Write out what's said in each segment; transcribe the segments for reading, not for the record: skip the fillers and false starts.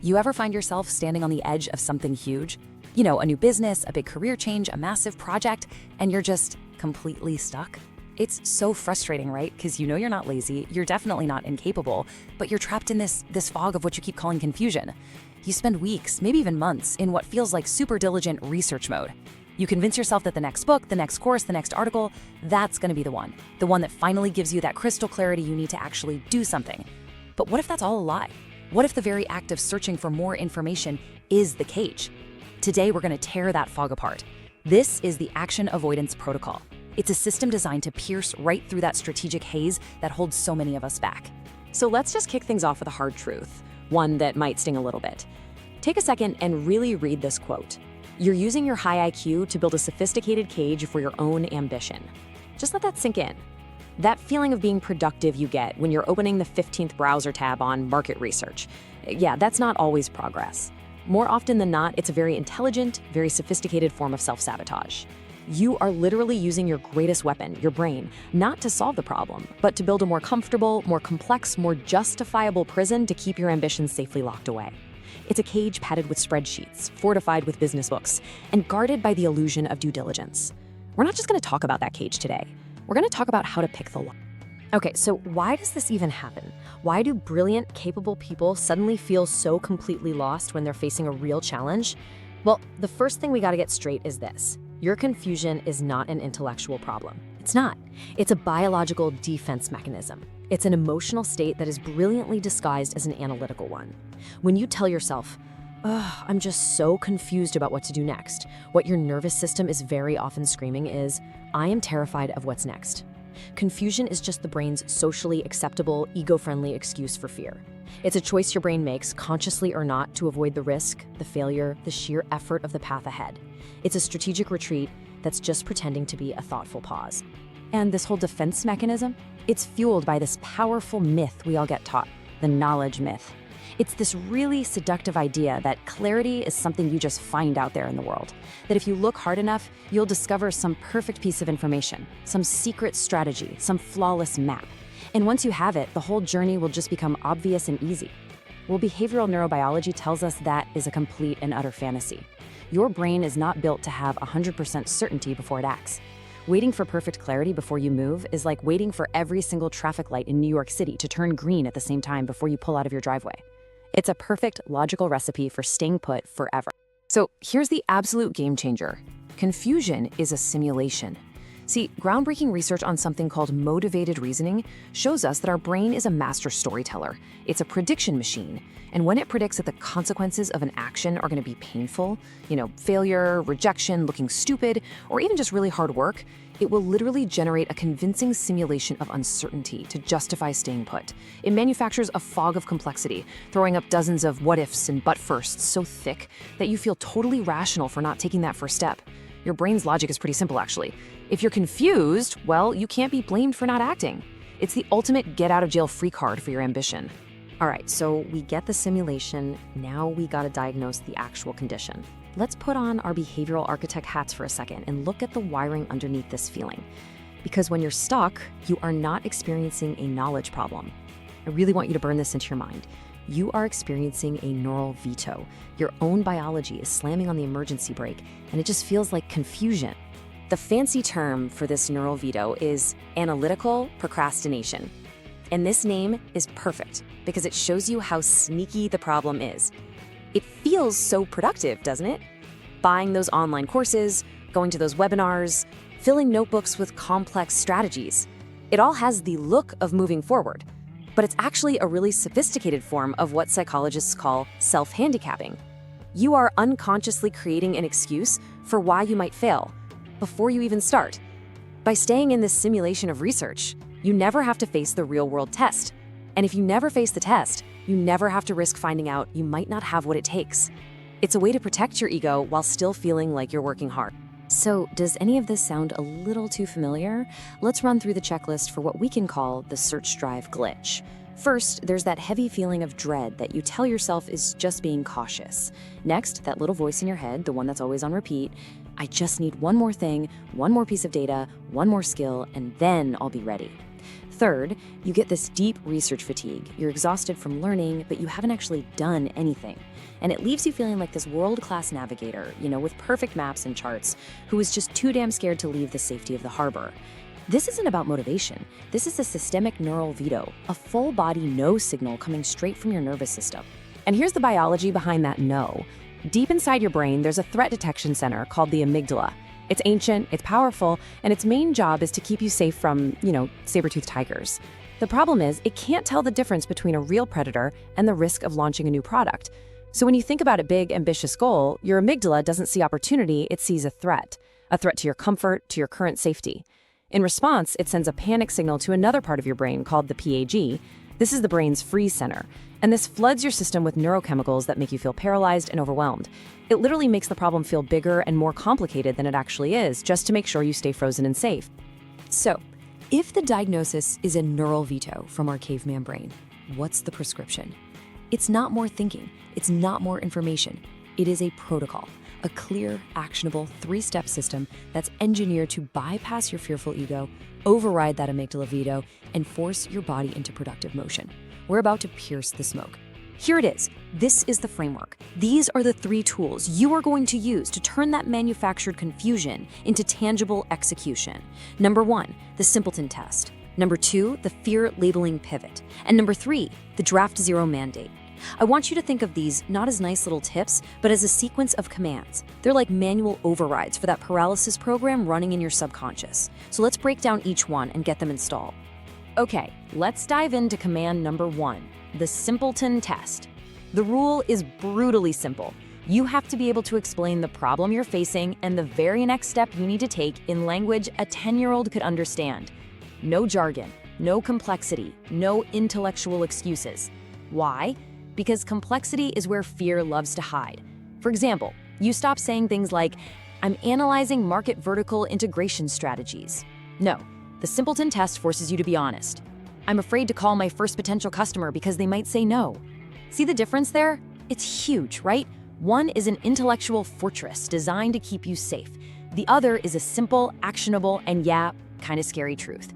You ever find yourself standing on the edge of something huge? You know, a new business, a big career change, a massive project, and you're just completely stuck? It's so frustrating, right? Because you know you're not lazy, you're definitely not incapable, but you're trapped in this fog of what you keep calling confusion. You spend weeks, maybe even months, in what feels like super diligent research mode. You convince yourself that the next book, the next course, the next article, that's going to be the one that finally gives you that crystal clarity you need to actually do something. But what if that's all a lie? What if the very act of searching for more information is the cage? Today, we're going to tear that fog apart. This is the Action Avoidance Protocol. It's a system designed to pierce right through that strategic haze that holds so many of us back. So let's just kick things off with a hard truth, one that might sting a little bit. Take a second and really read this quote. You're using your high IQ to build a sophisticated cage for your own ambition. Just let that sink in. That feeling of being productive you get when you're opening the 15th browser tab on market research. Yeah, that's not always progress. More often than not, it's a very intelligent, very sophisticated form of self-sabotage. You are literally using your greatest weapon, your brain, not to solve the problem, but to build a more comfortable, more complex, more justifiable prison to keep your ambitions safely locked away. It's a cage padded with spreadsheets, fortified with business books, and guarded by the illusion of due diligence. We're not just going to talk about that cage today. We're going to talk about how to pick the lock. Okay, so why does this even happen? Why do brilliant, capable people suddenly feel so completely lost when they're facing a real challenge? Well, the first thing we got to get straight is this. Your confusion is not an intellectual problem. It's not. It's a biological defense mechanism. It's an emotional state that is brilliantly disguised as an analytical one. When you tell yourself, I'm just so confused about what to do next, what your nervous system is very often screaming is, I am terrified of what's next. Confusion is just the brain's socially acceptable, ego-friendly excuse for fear. It's a choice your brain makes, consciously or not, to avoid the risk, the failure, the sheer effort of the path ahead. It's a strategic retreat that's just pretending to be a thoughtful pause. And this whole defense mechanism, it's fueled by this powerful myth we all get taught, the knowledge myth. It's this really seductive idea that clarity is something you just find out there in the world. That if you look hard enough, you'll discover some perfect piece of information, some secret strategy, some flawless map. And once you have it, the whole journey will just become obvious and easy. Well, behavioral neurobiology tells us that is a complete and utter fantasy. Your brain is not built to have 100% certainty before it acts. Waiting for perfect clarity before you move is like waiting for every single traffic light in New York City to turn green at the same time before you pull out of your driveway. It's a perfect, logical recipe for staying put forever. So here's the absolute game changer. Confusion is a simulation. See, groundbreaking research on something called motivated reasoning shows us that our brain is a master storyteller. It's a prediction machine. And when it predicts that the consequences of an action are going to be painful, failure, rejection, looking stupid, or even just really hard work, it will literally generate a convincing simulation of uncertainty to justify staying put. It manufactures a fog of complexity, throwing up dozens of what-ifs and but-firsts so thick that you feel totally rational for not taking that first step. Your brain's logic is pretty simple, actually. If you're confused, well, you can't be blamed for not acting. It's the ultimate get-out-of-jail-free card for your ambition. All right, so we get the simulation, now we gotta diagnose the actual condition. Let's put on our behavioral architect hats for a second and look at the wiring underneath this feeling. Because when you're stuck, you are not experiencing a knowledge problem. I really want you to burn this into your mind. You are experiencing a neural veto. Your own biology is slamming on the emergency brake, and it just feels like confusion. The fancy term for this neural veto is analytical procrastination. And this name is perfect because it shows you how sneaky the problem is. It feels so productive, doesn't it? Buying those online courses, going to those webinars, filling notebooks with complex strategies. It all has the look of moving forward. But it's actually a really sophisticated form of what psychologists call self-handicapping. You are unconsciously creating an excuse for why you might fail before you even start. By staying in this simulation of research, you never have to face the real-world test. And if you never face the test, you never have to risk finding out you might not have what it takes. It's a way to protect your ego while still feeling like you're working hard. So, does any of this sound a little too familiar? Let's run through the checklist for what we can call the search drive glitch. First, there's that heavy feeling of dread that you tell yourself is just being cautious. Next, that little voice in your head, the one that's always on repeat, I just need one more thing, one more piece of data, one more skill, and then I'll be ready. Third, you get this deep research fatigue. You're exhausted from learning, but you haven't actually done anything. And it leaves you feeling like this world-class navigator, with perfect maps and charts, who is just too damn scared to leave the safety of the harbor. This isn't about motivation. This is a systemic neural veto, a full-body no signal coming straight from your nervous system. And here's the biology behind that no. Deep inside your brain, there's a threat detection center called the amygdala. It's ancient, it's powerful, and its main job is to keep you safe from, saber-toothed tigers. The problem is, it can't tell the difference between a real predator and the risk of launching a new product. So when you think about a big, ambitious goal, your amygdala doesn't see opportunity, it sees a threat to your comfort, to your current safety. In response, it sends a panic signal to another part of your brain called the PAG. This is the brain's freeze center, and this floods your system with neurochemicals that make you feel paralyzed and overwhelmed. It literally makes the problem feel bigger and more complicated than it actually is, just to make sure you stay frozen and safe. So, if the diagnosis is a neural veto from our caveman brain, what's the prescription? It's not more thinking, it's not more information. It is a protocol, a clear, actionable, 3-step system that's engineered to bypass your fearful ego, override that amygdala veto, and force your body into productive motion. We're about to pierce the smoke. Here it is. This is the framework. These are the 3 tools you are going to use to turn that manufactured confusion into tangible execution. Number 1, the Simpleton test. Number 2, the fear labeling pivot. And number 3, the draft 0 mandate. I want you to think of these not as nice little tips, but as a sequence of commands. They're like manual overrides for that paralysis program running in your subconscious. So let's break down each one and get them installed. Okay, let's dive into command number 1, the Simpleton test. The rule is brutally simple. You have to be able to explain the problem you're facing and the very next step you need to take in language a 10-year-old could understand. No jargon, no complexity, no intellectual excuses. Why? Because complexity is where fear loves to hide. For example, you stop saying things like, "I'm analyzing market vertical integration strategies." No, the Simpleton test forces you to be honest. "I'm afraid to call my first potential customer because they might say no." See the difference there? It's huge, right? One is an intellectual fortress designed to keep you safe. The other is a simple, actionable, and kind of scary truth.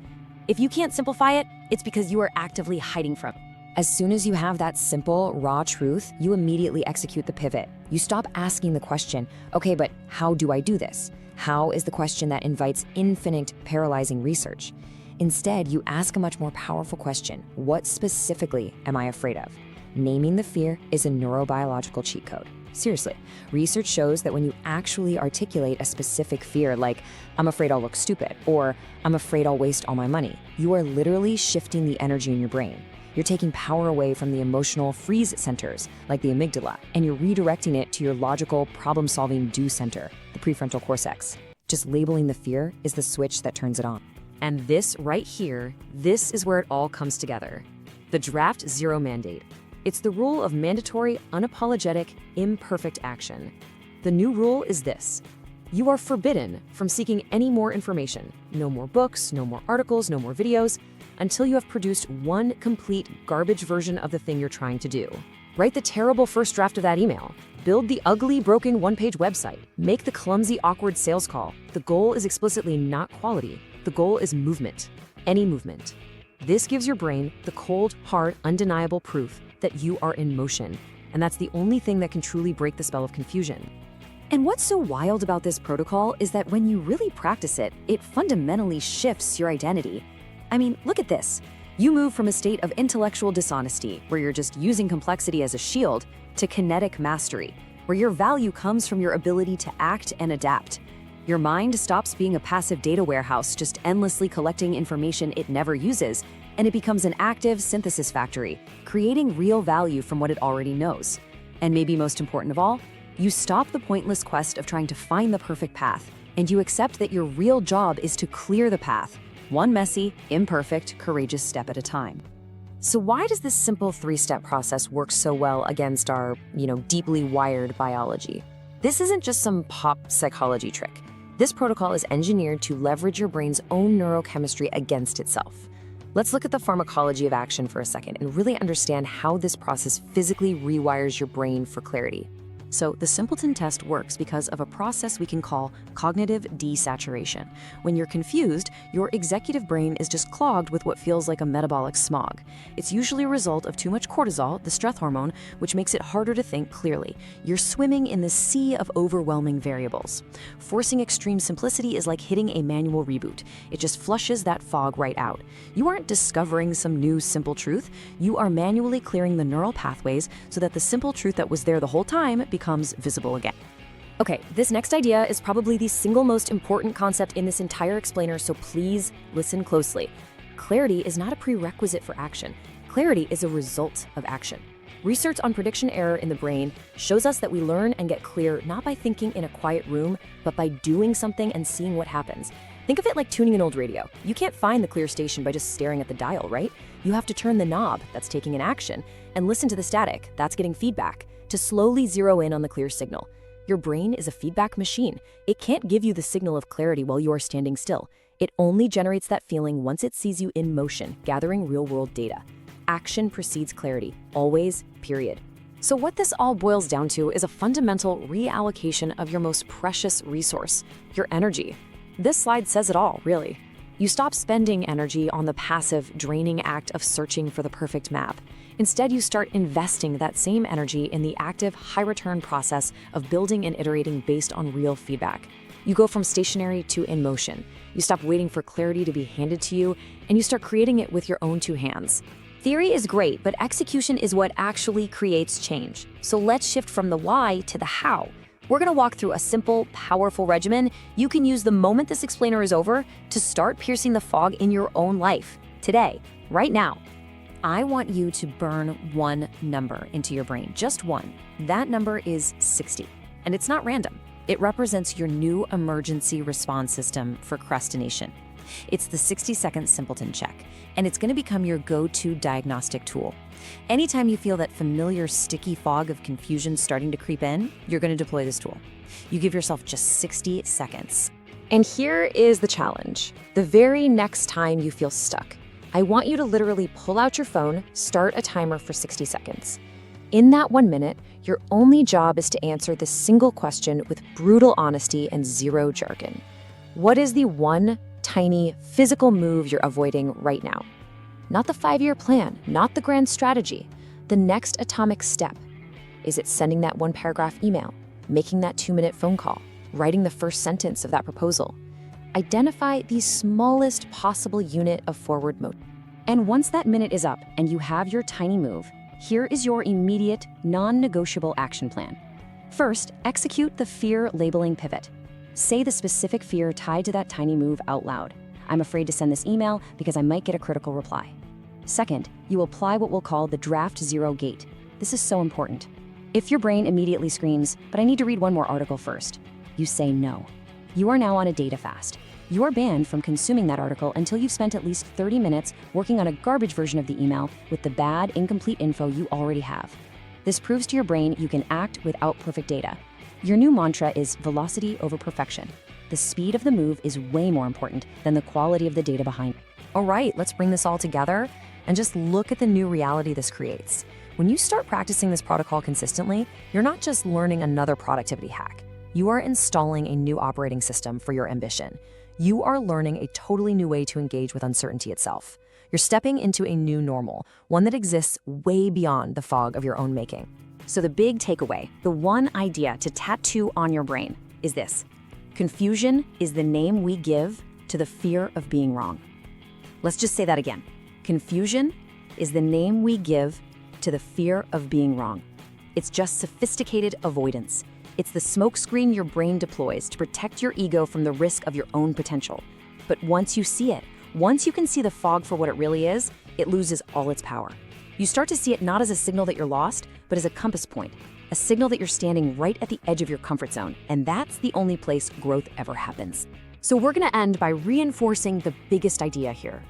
If you can't simplify it, it's because you are actively hiding from it. As soon as you have that simple, raw truth, you immediately execute the pivot. You stop asking the question, okay, but how do I do this? How is the question that invites infinite, paralyzing research. Instead, you ask a much more powerful question. What specifically am I afraid of? Naming the fear is a neurobiological cheat code. Seriously, research shows that when you actually articulate a specific fear, like, "I'm afraid I'll look stupid," or "I'm afraid I'll waste all my money," you are literally shifting the energy in your brain. You're taking power away from the emotional freeze centers, like the amygdala, and you're redirecting it to your logical, problem-solving do center, the prefrontal cortex. Just labeling the fear is the switch that turns it on. And this right here, this is where it all comes together. The draft 0 mandate. It's the rule of mandatory, unapologetic, imperfect action. The new rule is this. You are forbidden from seeking any more information. No more books, no more articles, no more videos, until you have produced one complete garbage version of the thing you're trying to do. Write the terrible first draft of that email. Build the ugly, broken one-page website. Make the clumsy, awkward sales call. The goal is explicitly not quality. The goal is movement. Any movement. This gives your brain the cold, hard, undeniable proof that you are in motion. And that's the only thing that can truly break the spell of confusion. And what's so wild about this protocol is that when you really practice it, it fundamentally shifts your identity. I mean, look at this. You move from a state of intellectual dishonesty, where you're just using complexity as a shield, to kinetic mastery, where your value comes from your ability to act and adapt. Your mind stops being a passive data warehouse, just endlessly collecting information it never uses, and it becomes an active synthesis factory, creating real value from what it already knows. And maybe most important of all, you stop the pointless quest of trying to find the perfect path, and you accept that your real job is to clear the path, one messy, imperfect, courageous step at a time. So why does this simple 3-step process work so well against our, deeply wired biology? This isn't just some pop psychology trick. This protocol is engineered to leverage your brain's own neurochemistry against itself. Let's look at the pharmacology of action for a second and really understand how this process physically rewires your brain for clarity. So the Simpleton test works because of a process we can call cognitive desaturation. When you're confused, your executive brain is just clogged with what feels like a metabolic smog. It's usually a result of too much cortisol, the stress hormone, which makes it harder to think clearly. You're swimming in the sea of overwhelming variables. Forcing extreme simplicity is like hitting a manual reboot. It just flushes that fog right out. You aren't discovering some new simple truth. You are manually clearing the neural pathways so that the simple truth that was there the whole time becomes visible again. Okay, this next idea is probably the single most important concept in this entire explainer, so please listen closely. Clarity is not a prerequisite for action. Clarity is a result of action. Research on prediction error in the brain shows us that we learn and get clear not by thinking in a quiet room, but by doing something and seeing what happens. Think of it like tuning an old radio. You can't find the clear station by just staring at the dial, right? You have to turn the knob, that's taking an action, and listen to the static, that's getting feedback, to slowly zero in on the clear signal. Your brain is a feedback machine. It can't give you the signal of clarity while you are standing still. It only generates that feeling once it sees you in motion, gathering real-world data. Action precedes clarity, always, period. So what this all boils down to is a fundamental reallocation of your most precious resource, your energy. This slide says it all, really. You stop spending energy on the passive, draining act of searching for the perfect map. Instead, you start investing that same energy in the active, high-return process of building and iterating based on real feedback. You go from stationary to in motion. You stop waiting for clarity to be handed to you, and you start creating it with your own two hands. Theory is great, but execution is what actually creates change. So let's shift from the why to the how. We're gonna walk through a simple, powerful regimen you can use the moment this explainer is over to start piercing the fog in your own life. Today, right now. I want you to burn one number into your brain, just one. That number is 60, and it's not random. It represents your new emergency response system for procrastination. It's the 60-second Simpleton check, and it's going to become your go-to diagnostic tool. Anytime you feel that familiar sticky fog of confusion starting to creep in, you're going to deploy this tool. You give yourself just 60 seconds. And here is the challenge. The very next time you feel stuck, I want you to literally pull out your phone, start a timer for 60 seconds. In that 1 minute, your only job is to answer this single question with brutal honesty and zero jargon. What is the one tiny physical move you're avoiding right now? Not the 5-year plan, not the grand strategy, the next atomic step. Is it sending that 1-paragraph email, making that 2-minute phone call, writing the first sentence of that proposal? Identify the smallest possible unit of forward motion. And once that minute is up and you have your tiny move, here is your immediate, non-negotiable action plan. First, execute the fear labeling pivot. Say the specific fear tied to that tiny move out loud. I'm afraid to send this email because I might get a critical reply. Second, you apply what we'll call the draft zero gate. This is so important. If your brain immediately screams, but I need to read one more article first, you say no. You are now on a data fast. You are banned from consuming that article until you've spent at least 30 minutes working on a garbage version of the email with the bad, incomplete info you already have. This proves to your brain you can act without perfect data. Your new mantra is velocity over perfection. The speed of the move is way more important than the quality of the data behind it. All right, let's bring this all together and just look at the new reality this creates. When you start practicing this protocol consistently, you're not just learning another productivity hack. You are installing a new operating system for your ambition. You are learning a totally new way to engage with uncertainty itself. You're stepping into a new normal, one that exists way beyond the fog of your own making. So the big takeaway, the one idea to tattoo on your brain is this: confusion is the name we give to the fear of being wrong. Let's just say that again. Confusion is the name we give to the fear of being wrong. It's just sophisticated avoidance. It's the smokescreen your brain deploys to protect your ego from the risk of your own potential. But once you see it, once you can see the fog for what it really is, it loses all its power. You start to see it not as a signal that you're lost, but as a compass point, a signal that you're standing right at the edge of your comfort zone, and that's the only place growth ever happens. So we're gonna end by reinforcing the biggest idea here.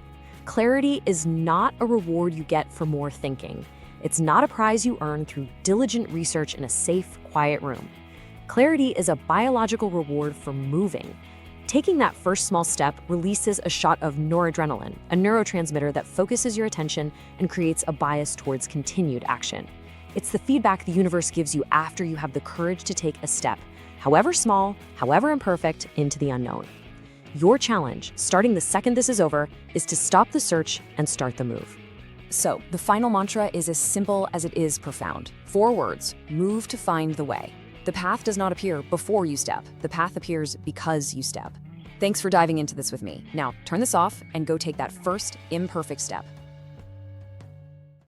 Clarity is not a reward you get for more thinking. It's not a prize you earn through diligent research in a safe, quiet room. Clarity is a biological reward for moving. Taking that first small step releases a shot of noradrenaline, a neurotransmitter that focuses your attention and creates a bias towards continued action. It's the feedback the universe gives you after you have the courage to take a step, however small, however imperfect, into the unknown. Your challenge, starting the second this is over, is to stop the search and start the move. So, the final mantra is as simple as it is profound. 4 words: move to find the way. The path does not appear before you step. The path appears because you step. Thanks for diving into this with me. Now, turn this off and go take that first imperfect step.